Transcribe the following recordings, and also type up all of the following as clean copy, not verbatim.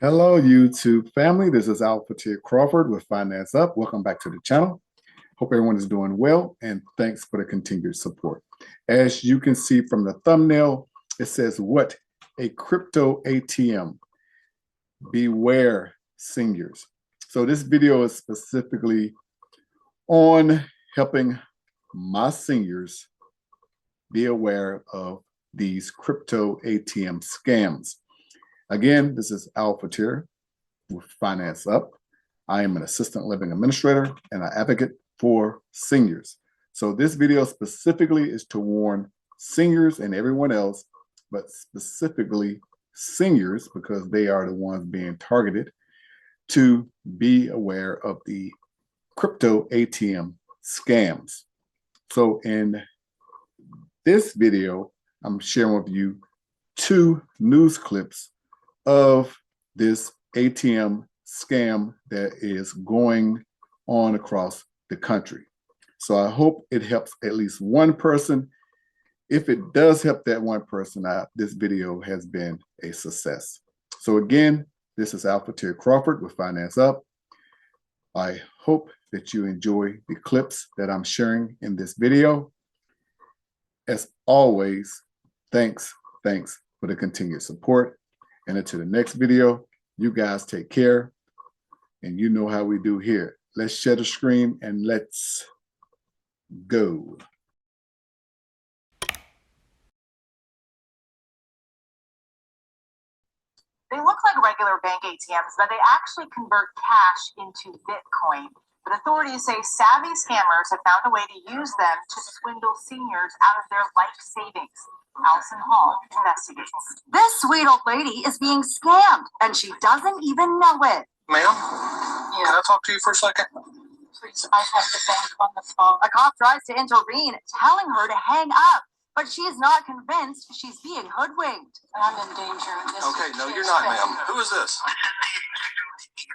Hello, YouTube family. This is ALFATIR Crawford with Finance Up. Welcome back to the channel. Hope everyone is doing well, and thanks for the continued support. As you can see from the thumbnail, it says, "What a crypto ATM. Beware, seniors." So this video is specifically on helping my seniors be aware of these crypto ATM scams. Again, this is ALFATIR with Finance Up. I am an assistant living administrator and an advocate for seniors. So this video specifically is to warn seniors and everyone else, but specifically seniors because they are the ones being targeted, to be aware of the crypto ATM scams. So in this video, I'm sharing with you two news clips of this ATM scam that is going on across the country. So I hope it helps at least one person. If it does help that one person out, this video has been a success. So again, this is ALFATIR Crawford with Finance Up. I hope that you enjoy the clips that I'm sharing in this video. As always, thanks for the continued support. And until the next video, you guys take care. And you know how we do here. Let's share the screen and let's go. They look like regular bank ATMs, but they actually convert cash into Bitcoin. But authorities say savvy scammers have found a way to use them to swindle seniors out of their life savings. Allison Hall investigates. This sweet old lady is being scammed, and she doesn't even know it. Ma'am, can I talk to you for a second? Please, I have the bank on the phone. A cop tries to intervene, telling her to hang up, but she's not convinced she's being hoodwinked. I'm in danger. Okay, no, you're not, ma'am. Who is this?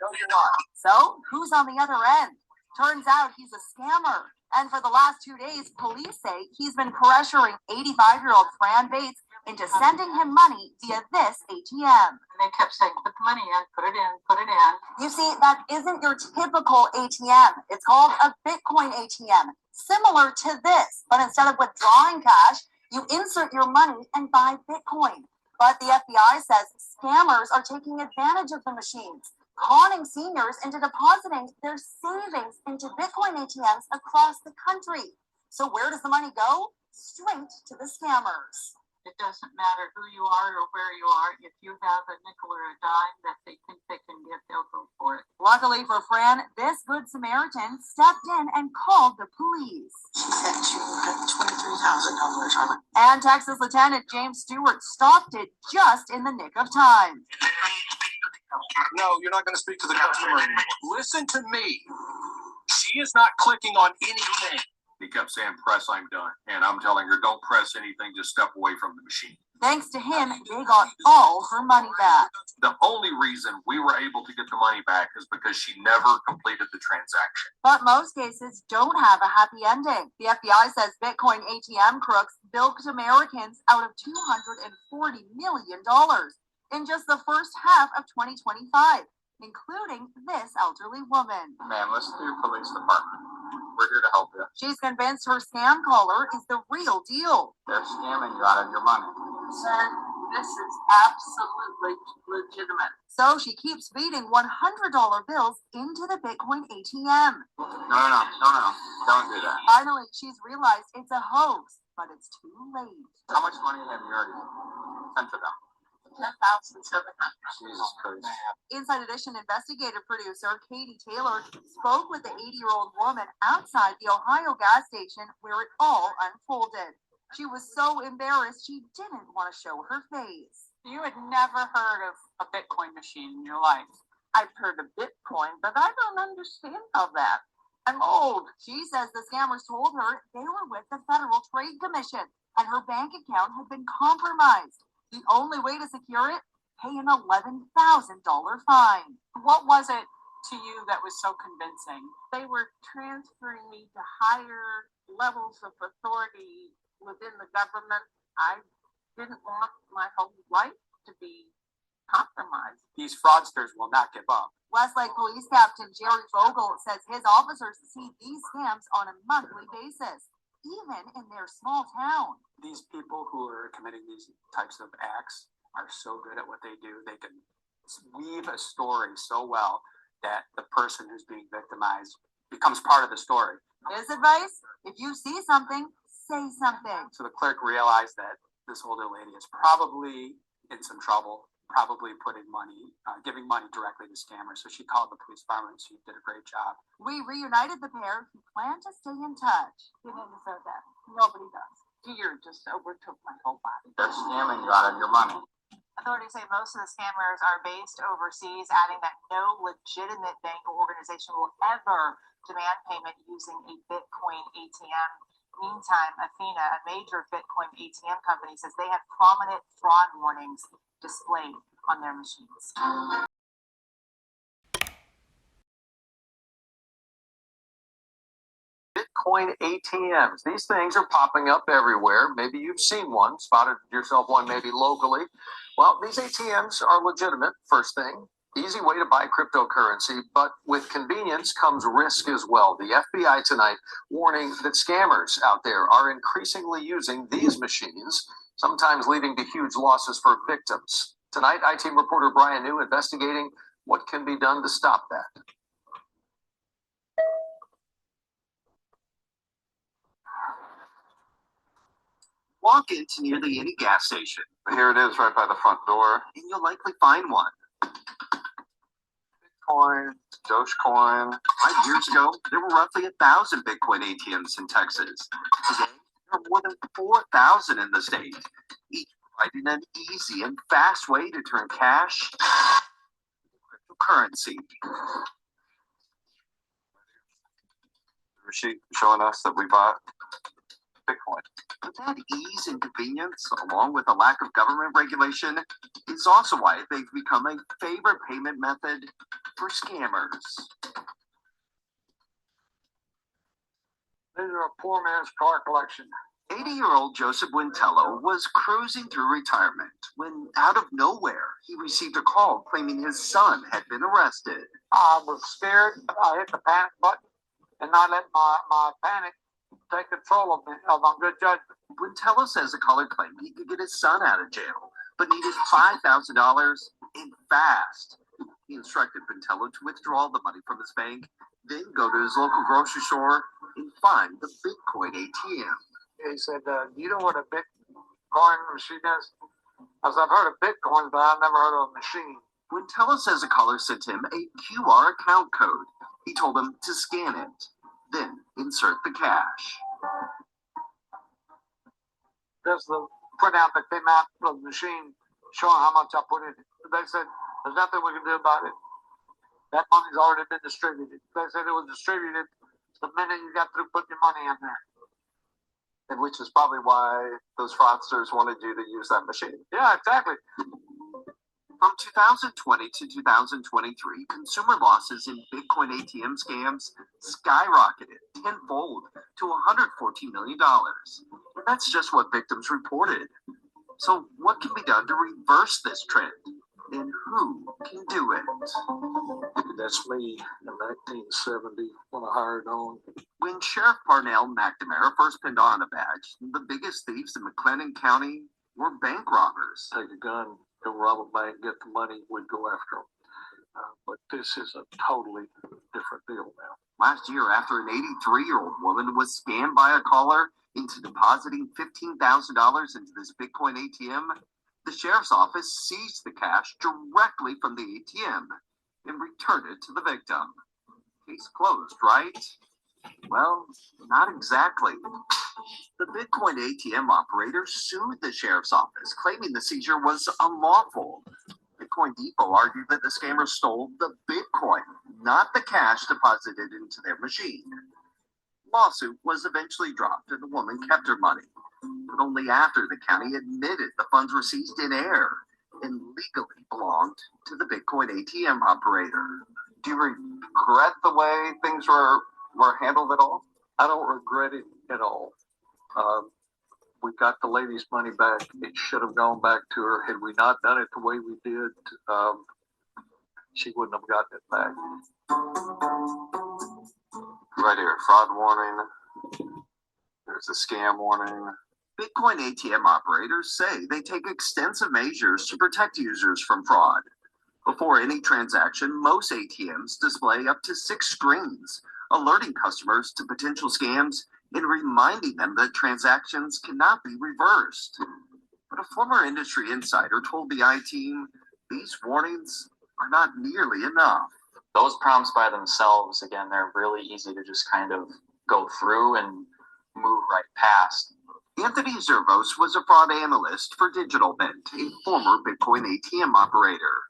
No, you're not. So, who's on the other end? Turns out he's a scammer. And for the last 2 days, police say he's been pressuring 85-year-old Fran Bates into sending him money via this ATM. And they kept saying, put the money in, put it in, put it in. You see, that isn't your typical ATM. It's called a Bitcoin ATM, similar to this. But instead of withdrawing cash, you insert your money and buy Bitcoin. But the FBI says scammers are taking advantage of the machines, conning seniors into depositing their savings into Bitcoin ATMs across the country. So where does the money go? Straight to the scammers. It doesn't matter who you are or where you are. If you have a nickel or a dime that they think they can get, they'll go for it. Luckily for Fran, this good Samaritan stepped in and called the police. She said you had $23,000. And Texas Lieutenant James Stewart stopped it just in the nick of time. No, you're not going to speak to the customer anymore. Listen to me. She is not clicking on anything. He kept saying, press, I'm done. And I'm telling her, don't press anything, just step away from the machine. Thanks to him, they got all her money back. The only reason we were able to get the money back is because she never completed the transaction. But most cases don't have a happy ending. The FBI says Bitcoin ATM crooks bilked Americans out of $240 million in just the first half of 2025, including this elderly woman. Ma'am, listen to your police department. We're here to help you. She's convinced her scam caller is the real deal. They're scamming you out of your money. Sir, this is absolutely legitimate. So she keeps feeding $100 bills into the Bitcoin ATM. No. Don't do that. Finally, she's realized it's a hoax, but it's too late. How much money have you already sent to them? $10,700. Jesus Christ. Inside Edition investigative producer Katie Taylor spoke with the 80-year-old woman outside the Ohio gas station where it all unfolded. She was so embarrassed she didn't want to show her face. You had never heard of a Bitcoin machine in your life. I've heard of Bitcoin, but I don't understand all that. I'm old. She says the scammers told her they were with the Federal Trade Commission and her bank account had been compromised. The only way to secure it? Pay an $11,000 fine. What was it to you that was so convincing? They were transferring me to higher levels of authority within the government. I didn't want my whole life to be compromise. These fraudsters will not give up. Westlake Police Captain Jerry Vogel says his officers see these scams on a monthly basis, even in their small town. These people who are committing these types of acts are so good at what they do. They can weave a story so well that the person who's being victimized becomes part of the story. His advice: if you see something, say something. So the clerk realized that this older lady is probably in some trouble, probably putting money, giving money directly to scammers. So she called the police department. She did a great job. We reunited the pair who plan to stay in touch. He didn't deserve that. Nobody does. Fear just overtook my whole body. They're scamming you out of your money. Authorities say most of the scammers are based overseas, adding that no legitimate bank or organization will ever demand payment using a Bitcoin ATM. Meantime, Athena, a major Bitcoin ATM company, says they have prominent fraud warnings displayed on their machines. Bitcoin ATMs. These things are popping up everywhere. Maybe you've seen one, spotted yourself one maybe locally. Well, these ATMs are legitimate, first thing. Easy way to buy cryptocurrency, but with convenience comes risk as well. The FBI tonight warning that scammers out there are increasingly using these machines, sometimes leading to huge losses for victims. Tonight, IT reporter Brian New investigating what can be done to stop that. Walk into nearly any gas station. Here it is right by the front door. And you'll likely find one. Bitcoin, Dogecoin. 5 years ago, there were roughly 1,000 Bitcoin ATMs in Texas. Today, there are more than 4,000 in the state, each providing an easy and fast way to turn cash into cryptocurrency. Receipt showing us that we bought Bitcoin. But that ease and convenience, along with a lack of government regulation, is also why they've become a favorite payment method for scammers. These are a poor man's car collection. 80-year-old Joseph Wintello was cruising through retirement when, out of nowhere, he received a call claiming his son had been arrested. I was scared. I hit the panic button and I let my panic take control of me, of my good judgment. Wintello says the caller claimed he could get his son out of jail, but needed $5,000 and fast. He instructed Wintello to withdraw the money from his bank, then go to his local grocery store and find the Bitcoin ATM. He said, you know what a Bitcoin machine is? I said, I've heard of Bitcoin, but I've never heard of a machine. Wintello says the caller sent him a QR account code. He told him to scan it, then insert the cash. There's the printout that came out of the machine showing how much I put in it. They said, there's nothing we can do about it. That money's already been distributed. They said it was distributed the minute you got through putting your money in there. And which is probably why those fraudsters wanted you to use that machine. Yeah, exactly. From 2020 to 2023, consumer losses in Bitcoin ATM scams skyrocketed tenfold to $114 million. And that's just what victims reported. So what can be done to reverse this trend? And who can do it? That's me in 1970 when I hired on. When Sheriff Parnell McNamara first pinned on a badge, the biggest thieves in McLennan County were bank robbers. Take a gun, go rob a bank, get the money, we'd go after them. But this is a totally different deal now. Last year, after an 83-year-old woman was scammed by a caller into depositing $15,000 into this Bitcoin ATM, the sheriff's office seized the cash directly from the ATM and returned it to the victim. Case closed, right? Well, not exactly. The Bitcoin ATM operator sued the sheriff's office, claiming the seizure was unlawful. Bitcoin Depot argued that the scammers stole the Bitcoin, not the cash deposited into their machine. Lawsuit was eventually dropped and the woman kept her money, but only after the county admitted the funds were seized in error and legally belonged to the Bitcoin ATM operator. Do you regret the way things were handled at all? I don't regret it at all. we got the lady's money back. It should have gone back to her. Had we not done it the way we did, she wouldn't have gotten it back. Right here, fraud warning. There's a scam warning. Bitcoin ATM operators say they take extensive measures to protect users from fraud. Before any transaction, most ATMs display up to 6 screens, alerting customers to potential scams and reminding them that transactions cannot be reversed. But a former industry insider told the I-Team these warnings are not nearly enough. Those prompts by themselves, again, they're really easy to just kind of go through and move right past. Anthony Zervos was a fraud analyst for DigitalMint, a former Bitcoin ATM operator.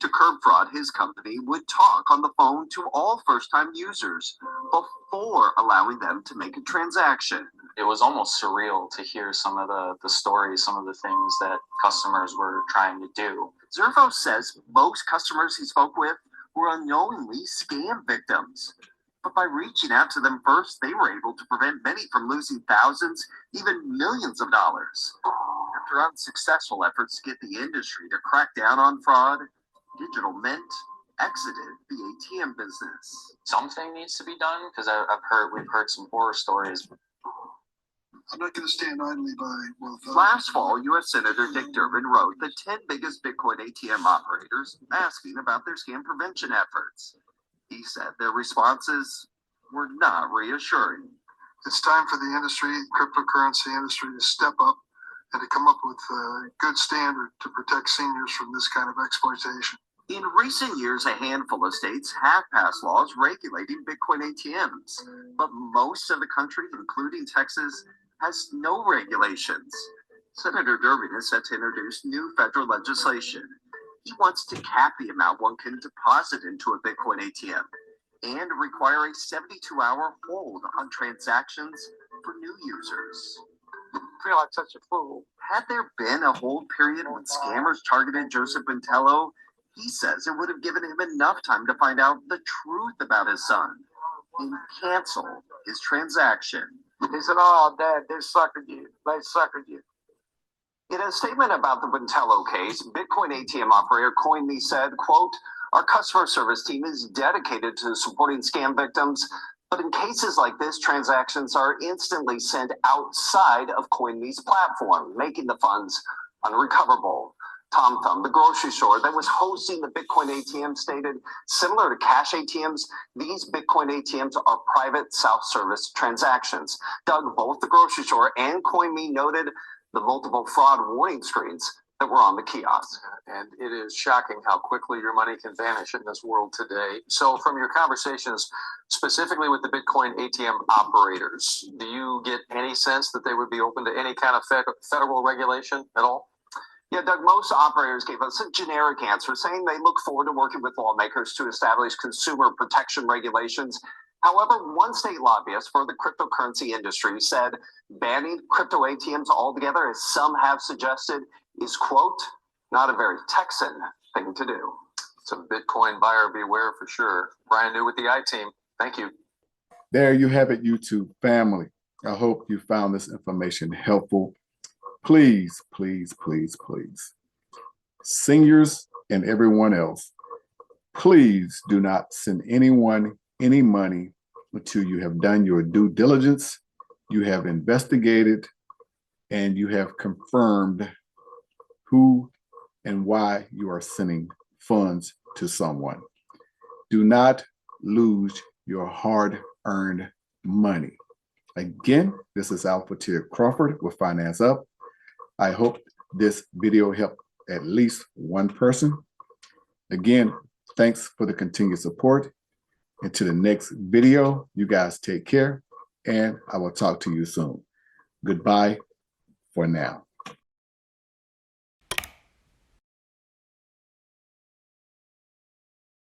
To curb fraud, his company would talk on the phone to all first-time users before allowing them to make a transaction. It was almost surreal to hear some of the stories, some of the things that customers were trying to do. Zervos says most customers he spoke with were unknowingly scam victims. But by reaching out to them first, they were able to prevent many from losing thousands, even millions of dollars. After unsuccessful efforts to get the industry to crack down on fraud, DigitalMint exited the ATM business. Something needs to be done because we've heard some horror stories. I'm not going to stand idly by. Last fall, U.S. Senator Dick Durbin wrote the 10 biggest Bitcoin ATM operators asking about their scam prevention efforts. He said their responses were not reassuring. It's time for the industry, cryptocurrency industry, to step up and to come up with a good standard to protect seniors from this kind of exploitation. In recent years, a handful of states have passed laws regulating Bitcoin ATMs, but most of the country, including Texas, has no regulations. Senator Durbin is set to introduce new federal legislation. He wants to cap the amount one can deposit into a Bitcoin ATM and require a 72-hour hold on transactions for new users. I feel like such a fool. Had there been a hold period when scammers targeted Joseph Bintello, he says it would have given him enough time to find out the truth about his son and cancel his transaction. He said, "Oh, Dad, they suckered you. They suckered you." In a statement about the Bintello case, Bitcoin ATM operator CoinMe said, quote, "Our customer service team is dedicated to supporting scam victims, but in cases like this, transactions are instantly sent outside of CoinMe's platform, making the funds unrecoverable." Tom Thumb, the grocery store that was hosting the Bitcoin ATM, stated, similar to cash ATMs, these Bitcoin ATMs are private self-service transactions. Doug, both the grocery store and CoinMe noted the multiple fraud warning screens that were on the kiosk. And it is shocking how quickly your money can vanish in this world today. So from your conversations, specifically with the Bitcoin ATM operators, do you get any sense that they would be open to any kind of federal regulation at all? Yeah, Doug, most operators gave us a generic answer saying they look forward to working with lawmakers to establish consumer protection regulations. However, one state lobbyist for the cryptocurrency industry said banning crypto ATMs altogether, as some have suggested, is, quote, not a very Texan thing to do. It's a Bitcoin buyer beware for sure. Brian New with the I-Team. Thank you. There you have it, YouTube family. I hope you found this information helpful. Please, please, please, please, seniors and everyone else, please do not send anyone any money until you have done your due diligence, you have investigated, and you have confirmed who and why you are sending funds to someone. Do not lose your hard-earned money. Again, this is ALFATIR CRAWFORD with Finance Up. I hope this video helped at least one person. Again, thanks for the continued support. Until the next video, you guys take care, and I will talk to you soon. Goodbye for now.